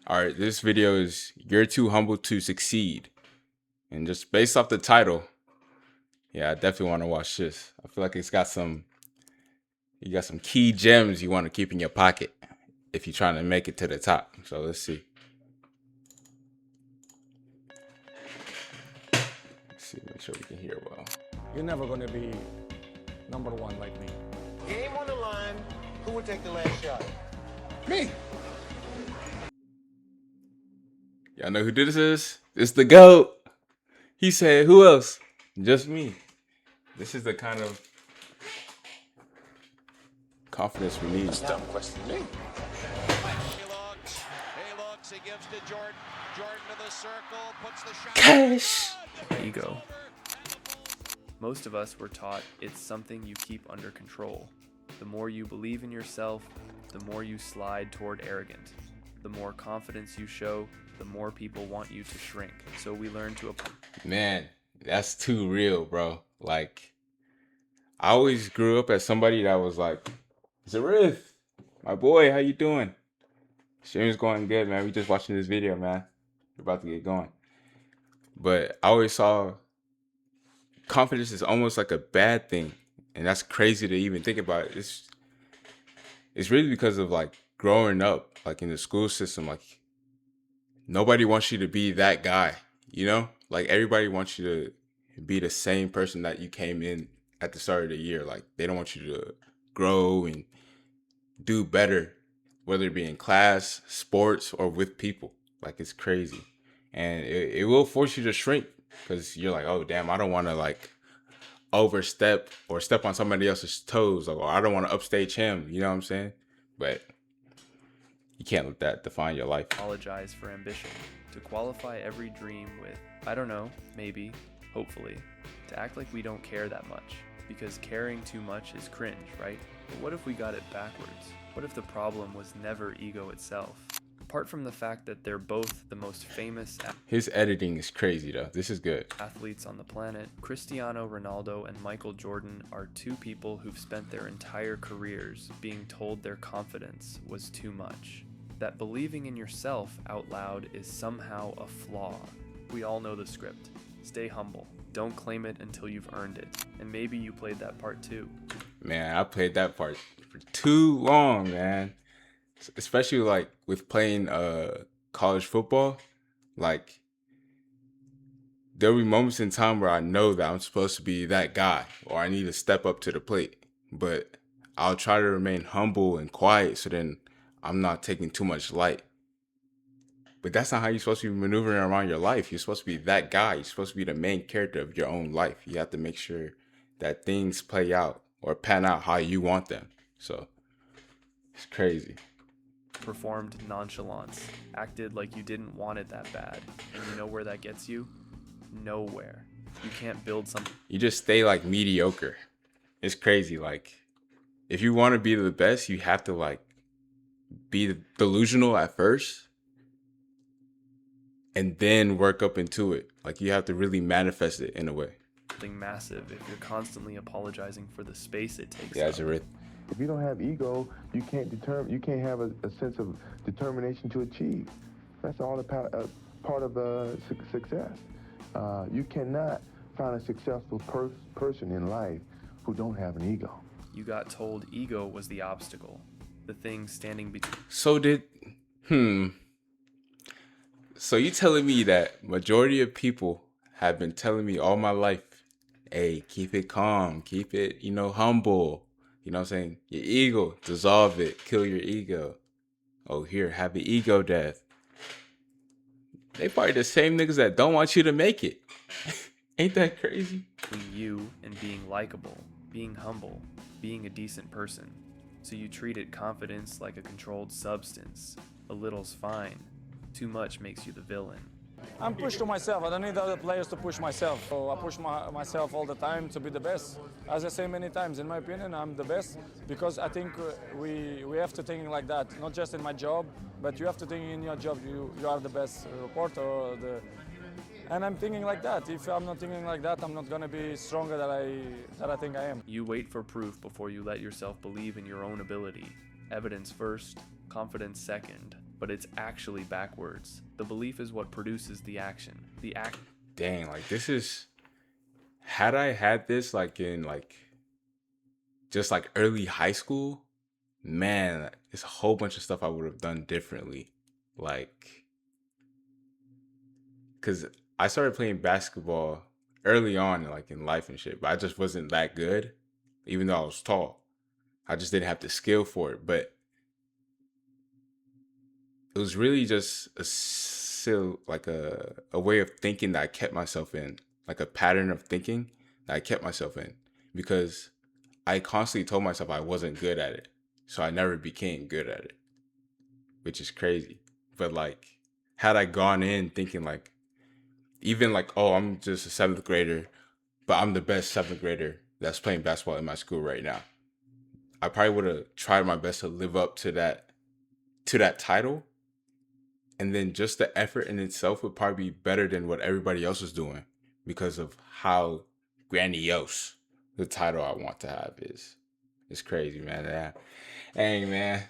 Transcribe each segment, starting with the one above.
All right, this video is You're Too Humble to Succeed. And just based off the title, yeah, I definitely want to watch this. I feel like you got some key gems you want to keep in your pocket if you're trying to make it to the top. So let's see. Make sure we can hear well. You're never going to be number one like me. Game on the line. Who would take the last shot? Me. Y'all know who this is? It's the GOAT. He said, who else? Just me. This is the kind of confidence we need. That's a dumb question to me. He looks, he gives to Jordan. Jordan to the circle, puts the shot. Cash. Ego. Most of us were taught it's something you keep under control. The more you believe in yourself, the more you slide toward arrogant. The more confidence you show, the more people want you to shrink. So we learn to... Man, that's too real, bro. Like, I always grew up as somebody that was like, Zarif, my boy, how you doing? Stream's going good, man. We just watching this video, man. We're about to get going. But I always saw confidence is almost like a bad thing. And that's crazy to even think about. It's really because of like growing up, like in the school system, like nobody wants you to be that guy, you know? Like everybody wants you to be the same person that you came in at the start of the year. Like they don't want you to grow and do better, whether it be in class, sports, or with people. Like it's crazy. And it will force you to shrink because you're like, oh, damn, I don't want to like overstep or step on somebody else's toes, or I don't want to upstage him. You know what I'm saying? But you can't let that define your life. Apologize for ambition. To qualify every dream with, I don't know, maybe, hopefully. To act like we don't care that much. Because caring too much is cringe, right? But what if we got it backwards? What if the problem was never ego itself? Apart from the fact that they're both the most famous His editing is crazy though. This is good. athletes on the planet, Cristiano Ronaldo and Michael Jordan are two people who've spent their entire careers being told their confidence was too much. That believing in yourself out loud is somehow a flaw. We all know the script. Stay humble. Don't claim it until you've earned it. And maybe you played that part too. Man, I played that part for too long, man. Especially like with playing college football. Like there'll be moments in time where I know that I'm supposed to be that guy or I need to step up to the plate. But I'll try to remain humble and quiet so then I'm not taking too much light. But that's not how you're supposed to be maneuvering around your life. You're supposed to be that guy. You're supposed to be the main character of your own life. You have to make sure that things play out or pan out how you want them. So it's crazy. Performed nonchalance. Acted like you didn't want it that bad. And you know where that gets you? Nowhere. You can't build something. You just stay like mediocre. It's crazy. Like if you want to be the best, you have to like be delusional at first and then work up into it. Like you have to really manifest it in a way. Something massive if you're constantly apologizing for the space it takes Yeah, up. Jarith. If you don't have ego, you can't have a sense of determination to achieve. That's all part of success. You cannot find a successful person in life who don't have an ego. You got told ego was the obstacle, the thing standing between. So So you telling me that majority of people have been telling me all my life, hey, keep it calm, keep it, humble. You know what I'm saying? Your ego, dissolve it, kill your ego. Oh, here, have an ego death. They probably the same niggas that don't want you to make it. Ain't that crazy? Between you and being likable, being humble, being a decent person. So you treated confidence like a controlled substance. A little's fine. Too much makes you the villain. I'm pushed to myself. I don't need other players to push myself. So I push myself all the time to be the best. As I say many times, in my opinion, I'm the best because I think we have to think like that. Not just in my job, but you have to think in your job. You are the best reporter. And I'm thinking like that. If I'm not thinking like that, I'm not going to be stronger than I think I am. You wait for proof before you let yourself believe in your own ability. Evidence first, confidence second. but it's actually backwards. The belief is what produces the action. Dang, like this is, had I had this like in like just like early high school, man, it's a whole bunch of stuff I would have done differently. Like, cause I started playing basketball early on, like in life and shit, but I just wasn't that good, even though I was tall. I just didn't have the skill for it. But it was really just like a way of thinking that I kept myself in, like a pattern of thinking that I kept myself in, because I constantly told myself I wasn't good at it. So I never became good at it, which is crazy. But like, had I gone in thinking like, even like, oh, I'm just a 7th grader, but I'm the best 7th grader that's playing basketball in my school right now, I probably would have tried my best to live up to that title. And then just the effort in itself would probably be better than what everybody else is doing, because of how grandiose the title I want to have is. It's crazy, man. Yeah. Dang, man.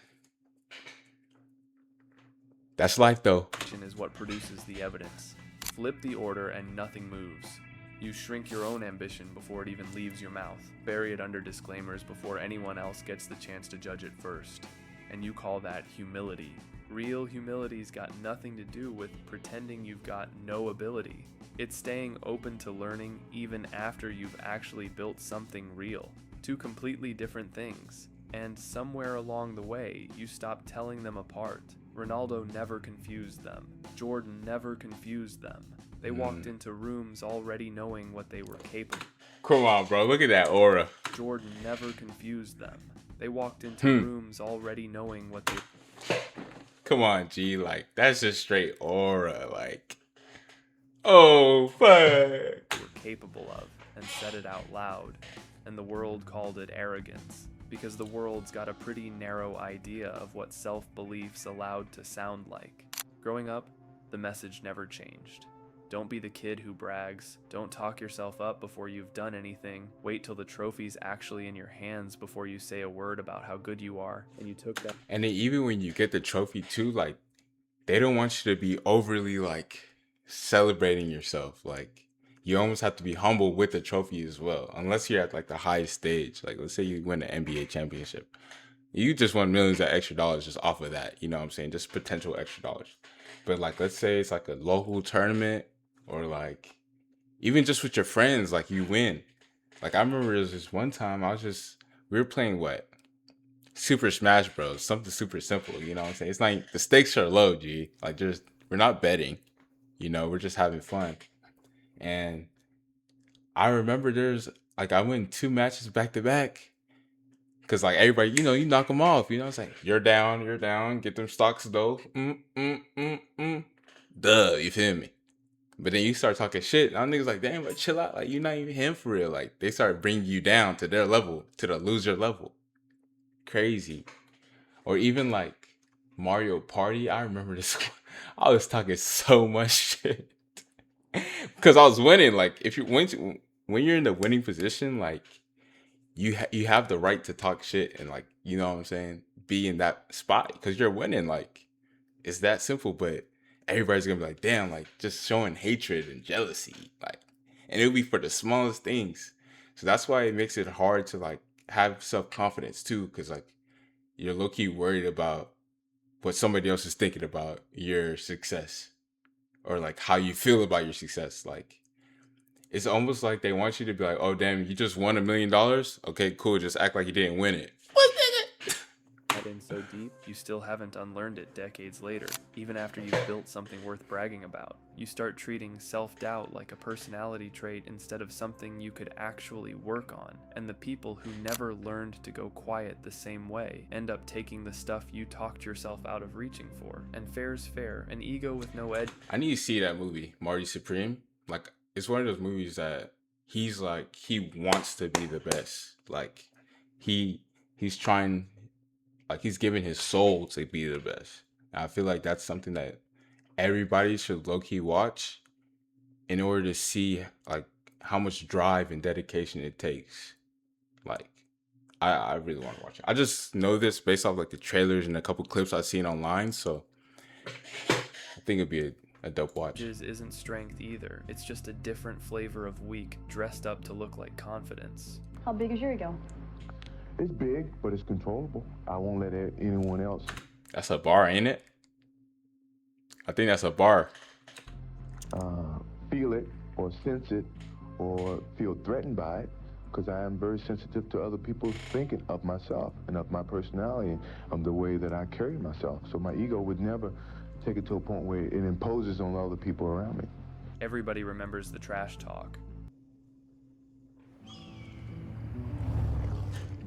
That's life, though. Action is what produces the evidence. Flip the order and nothing moves. You shrink your own ambition before it even leaves your mouth. Bury it under disclaimers before anyone else gets the chance to judge it first. And you call that humility. Real humility's got nothing to do with pretending you've got no ability. It's staying open to learning even after you've actually built something real. Two completely different things. And somewhere along the way, you stop telling them apart. Ronaldo never confused them. Jordan never confused them. They walked into rooms already knowing what they were capable. Come on, bro. Look at that aura. Jordan never confused them. They walked into rooms already knowing what they... Come on, G. Like, that's just straight aura. Like, oh, fuck. were capable of, and said it out loud. And the world called it arrogance, because the world's got a pretty narrow idea of what self-belief's allowed to sound like. Growing up, the message never changed. Don't be the kid who brags. Don't talk yourself up before you've done anything. Wait till the trophy's actually in your hands before you say a word about how good you are. And you took that. And then even when you get the trophy too, like, they don't want you to be overly like celebrating yourself. Like, you almost have to be humble with the trophy as well, unless you're at like the highest stage. Like, let's say you win the NBA championship, you just won millions of extra dollars just off of that. You know what I'm saying? Just potential extra dollars. But like, let's say it's like a local tournament, or like even just with your friends, like you win. Like, I remember there was this one time we were playing what? Super Smash Bros. Something super simple, you know what I'm saying? It's like the stakes are low, G. Like, we're not betting, we're just having fun. And I remember I win 2 matches back to back. Cause like everybody, you knock them off, it's like, you're down, get them stocks though. Duh, you feel me? But then you start talking shit. And niggas like, damn, but chill out. Like, you're not even him for real. Like, they start bringing you down to their level, to the loser level. Crazy. Or even like Mario Party. I remember this. I was talking so much shit because I was winning. Like, when you're in the winning position, like you have the right to talk shit and like, you know what I'm saying, be in that spot because you're winning. Like, it's that simple. But everybody's gonna be like, damn, like just showing hatred and jealousy, like, and it'll be for the smallest things. So that's why it makes it hard to like have self-confidence too, because like you're low-key worried about what somebody else is thinking about your success, or like how you feel about your success. Like, it's almost like they want you to be like, oh damn, you just won $1 million. Okay, cool, just act like you didn't win it. In so deep, you still haven't unlearned it decades later. Even after you've built something worth bragging about, you start treating self-doubt like a personality trait instead of something you could actually work on. And the people who never learned to go quiet the same way end up taking the stuff you talked yourself out of reaching for. And fair's fair, an ego with no edge. I need to see that movie, Marty Supreme. Like, it's one of those movies that he's like, he wants to be the best. Like, he's trying, like, he's giving his soul to be the best. And I feel like that's something that everybody should low-key watch in order to see like how much drive and dedication it takes. Like, I really want to watch it. I just know this based off like the trailers and a couple clips I've seen online. So I think it'd be a dope watch. Edges isn't strength either. It's just a different flavor of weak dressed up to look like confidence. How big is your ego? It's big, but it's controllable. I won't let anyone else. That's a bar, ain't it? I think that's a bar. Feel it or sense it or feel threatened by it, because I am very sensitive to other people's thinking of myself and of my personality and the way that I carry myself. So my ego would never take it to a point where it imposes on other people around me. Everybody remembers the trash talk.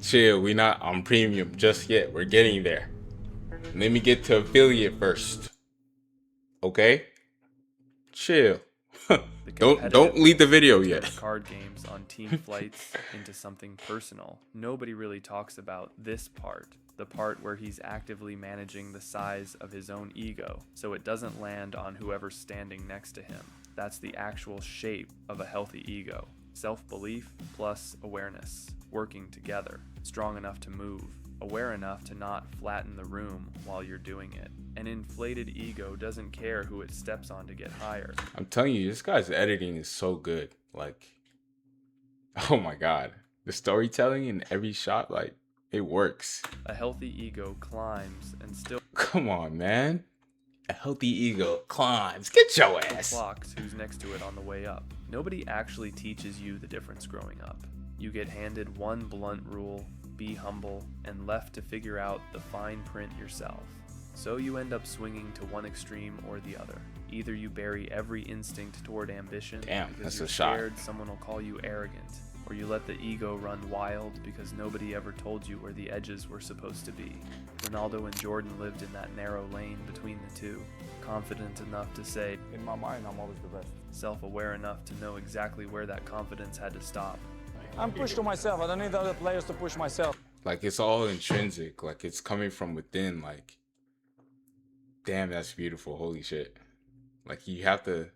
Chill, we not on premium just yet. We're getting there. Let me get to affiliate first. Okay? Chill. The don't leave the video competitive yet. card games on team flights into something personal. Nobody really talks about this part, the part where he's actively managing the size of his own ego so it doesn't land on whoever's standing next to him. That's the actual shape of a healthy ego. Self-belief plus awareness, working together, strong enough to move, aware enough to not flatten the room while you're doing it. An inflated ego doesn't care who it steps on to get higher. I'm telling you, this guy's editing is so good. Like, oh my god. The storytelling in every shot, like, it works. A healthy ego climbs and still Come on, man. A healthy ego climbs. Get your ass. clocks who's next to it on the way up. Nobody actually teaches you the difference growing up. You get handed one blunt rule, be humble, and left to figure out the fine print yourself. So you end up swinging to one extreme or the other. Either you bury every instinct toward ambition Damn, because that's you're a shot. scared someone will call you arrogant, or you let the ego run wild because nobody ever told you where the edges were supposed to be. Ronaldo and Jordan lived in that narrow lane between the two, confident enough to say, In my mind, I'm always the best. self-aware enough to know exactly where that confidence had to stop. I'm pushed to myself. I don't need other players to push myself. Like, it's all intrinsic. Like, it's coming from within. Like, damn, that's beautiful. Holy shit. Like, you have to,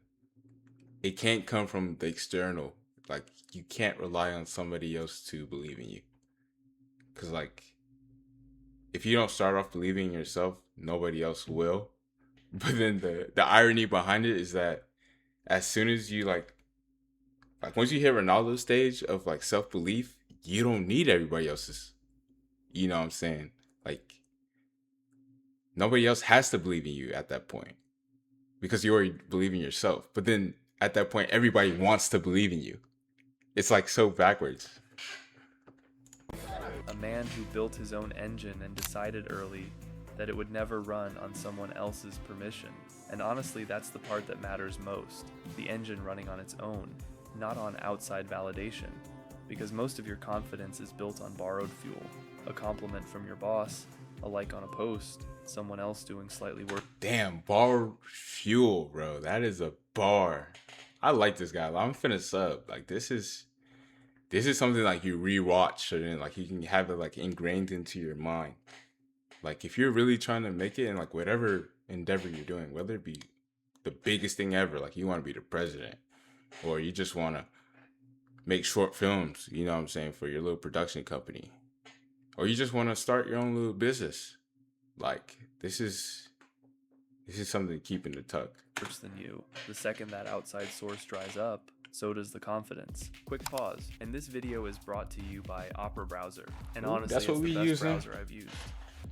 it can't come from the external. Like, you can't rely on somebody else to believe in you. Because, like, if you don't start off believing in yourself, nobody else will. But then the irony behind it is that as soon as you, like once you hit Ronaldo's stage of, like, self-belief, you don't need everybody else's. You know what I'm saying? Like, nobody else has to believe in you at that point. Because you already believe in yourself. But then, at that point, everybody wants to believe in you. It's, like, so backwards. A man who built his own engine and decided early that it would never run on someone else's permission. And honestly, that's the part that matters most. The engine running on its own, not on outside validation. Because most of your confidence is built on borrowed fuel. A compliment from your boss, a like on a post, someone else doing slightly worse. Damn, bar fuel, bro. That is a bar. I like this guy. I'm finna sub. Like, this is something, like, you rewatch, and then, like, you can have it, like, ingrained into your mind. Like, if you're really trying to make it in, like, whatever endeavor you're doing, whether it be the biggest thing ever, like, you want to be the president, or you just want to make short films, you know what I'm saying, for your little production company, or you just want to start your own little business, like, this is something to keep in the tuck. Than you. The second that outside source dries up, so does the confidence. Quick pause. And this video is brought to you by Opera Browser. And honestly, that's what it's we the best use, huh? browser I've used.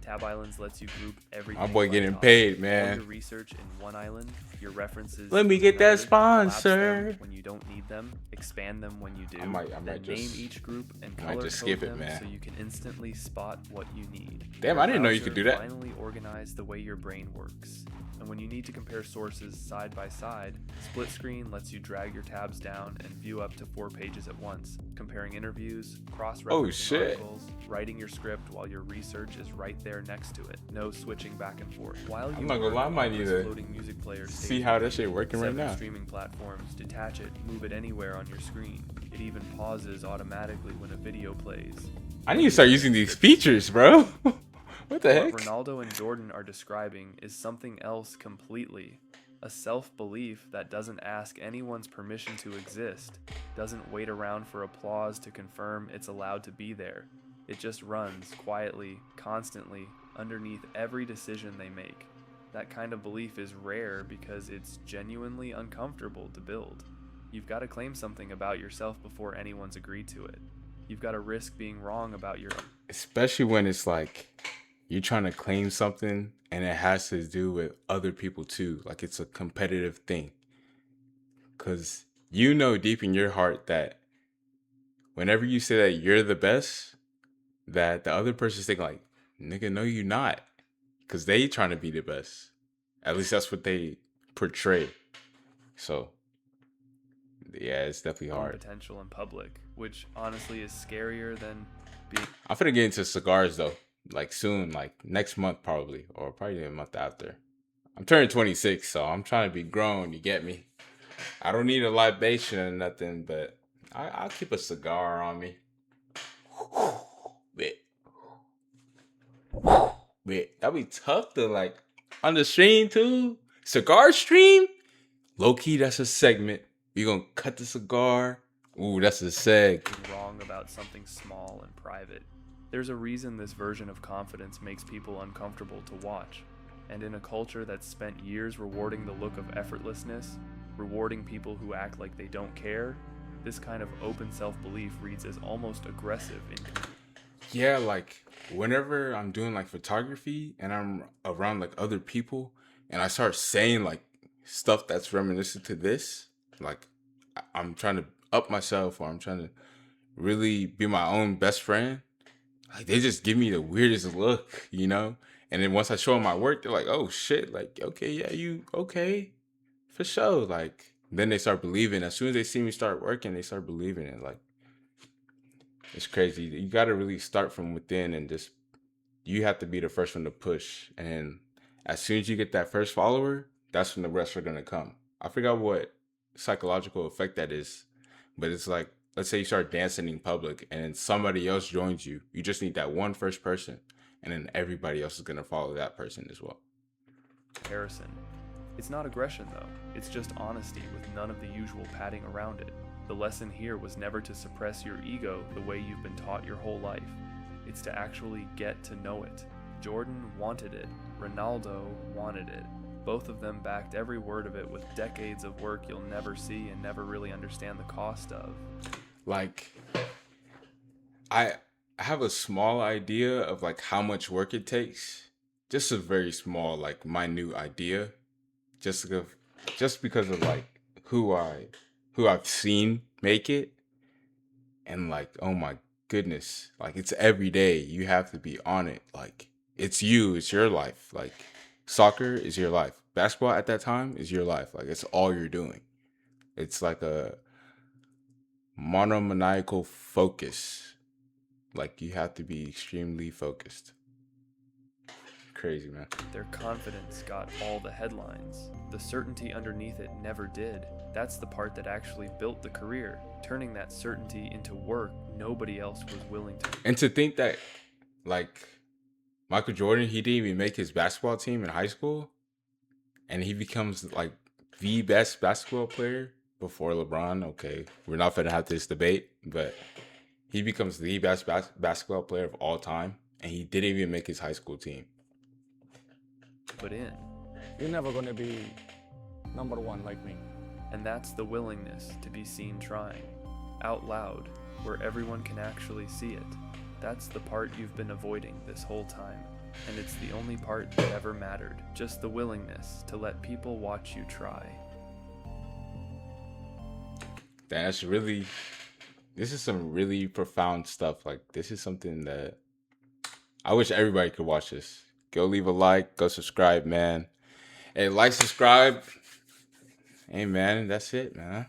Tab Islands lets you group everything. My boy by getting topic. paid, All man. your research in one island, your references. Let me in get that another, collapse sponsor. them when you don't need them, expand them when you do. I might then just- name each group and I might color just code skip it, them man. so you can instantly spot what you need. Damn, Your I didn't know you could browser do that. Finally organize the way your brain works. And when you need to compare sources side by side, Split Screen lets you drag your tabs down and view up to 4 pages at once, comparing interviews, cross-referencing shit. articles, writing your script while your research is right there next to it. No switching back and forth. While you I'm not gonna lie, I work might on need this to floating music player see stage how that with shit working right 7 now. streaming platforms, detach it, move it anywhere on your screen. It even pauses automatically when a video plays. I need to start using these features, bro. What the heck? What Ronaldo and Jordan are describing is something else completely. A self-belief that doesn't ask anyone's permission to exist, doesn't wait around for applause to confirm it's allowed to be there. It just runs quietly, constantly, underneath every decision they make. That kind of belief is rare because it's genuinely uncomfortable to build. You've got to claim something about yourself before anyone's agreed to it. You've got to risk being wrong about your Especially when it's like you're trying to claim something and it has to do with other people too. Like it's a competitive thing. Because you know deep in your heart that whenever you say that you're the best, that the other person's thinking like, nigga, no, you're not. Because they trying to be the best. At least that's what they portray. So, yeah, it's definitely own hard. potential in public, which honestly is scarier than being I'm finna get into cigars though. Like soon, like next month probably. Or probably a month after. I'm turning 26, so I'm trying to be grown, you get me? I don't need a libation or nothing, but I'll keep a cigar on me. Bit. That'd be tough to like on the stream too. Cigar stream? Low key, that's a segment. We gonna cut the cigar. Ooh, that's a seg. wrong about something small and private. There's a reason this version of confidence makes people uncomfortable to watch. And in a culture that's spent years rewarding the look of effortlessness, rewarding people who act like they don't care, this kind of open self-belief reads as almost aggressive in Yeah, like whenever I'm doing like photography and I'm around like other people and I start saying like stuff that's reminiscent to this, like I'm trying to up myself or I'm trying to really be my own best friend, like they just give me the weirdest look, you know? And then once I show them my work, they're like, oh shit, like, okay, yeah, you okay, for sure. Like, then they start believing. As soon as they see me start working, they start believing it. Like, it's crazy. You got to really start from within and just, you have to be the first one to push. And as soon as you get that first follower, that's when the rest are going to come. I forgot what psychological effect that is, but it's like, let's say you start dancing in public and then somebody else joins you. You just need that one first person, and then everybody else is going to follow that person as well. comparison. It's not aggression though, it's just honesty with none of the usual padding around it. The lesson here was never to suppress your ego the way you've been taught your whole life. It's to actually get to know it. Jordan wanted it. Ronaldo wanted it. Both of them backed every word of it with decades of work you'll never see and never really understand the cost of. Like, I have a small idea of like how much work it takes. Just a very small, like minute idea. Just because of like who I've seen make it. And like, oh my goodness. Like it's every day. You have to be on it. Like it's you, it's your life. Like soccer is your life. Basketball at that time is your life. Like it's all you're doing. It's like a monomaniacal focus. Like you have to be extremely focused. Crazy, man. Their confidence got all the headlines. The certainty underneath it never did. That's the part that actually built the career, turning that certainty into work nobody else was willing to. And to think that, like, Michael Jordan, he didn't even make his basketball team in high school, and he becomes like the best basketball player before LeBron. Okay, we're not gonna have this debate, but he becomes the best basketball player of all time, and he didn't even make his high school team. Put in. You're never gonna be number one like me. And that's the willingness to be seen trying, out loud, where everyone can actually see it. That's the part you've been avoiding this whole time. And it's the only part that ever mattered. Just the willingness to let people watch you try. This is some really profound stuff. Like, this is something that I wish everybody could watch this. Go leave a like, go subscribe, man. Hey, like, subscribe. Hey, man, that's it, man.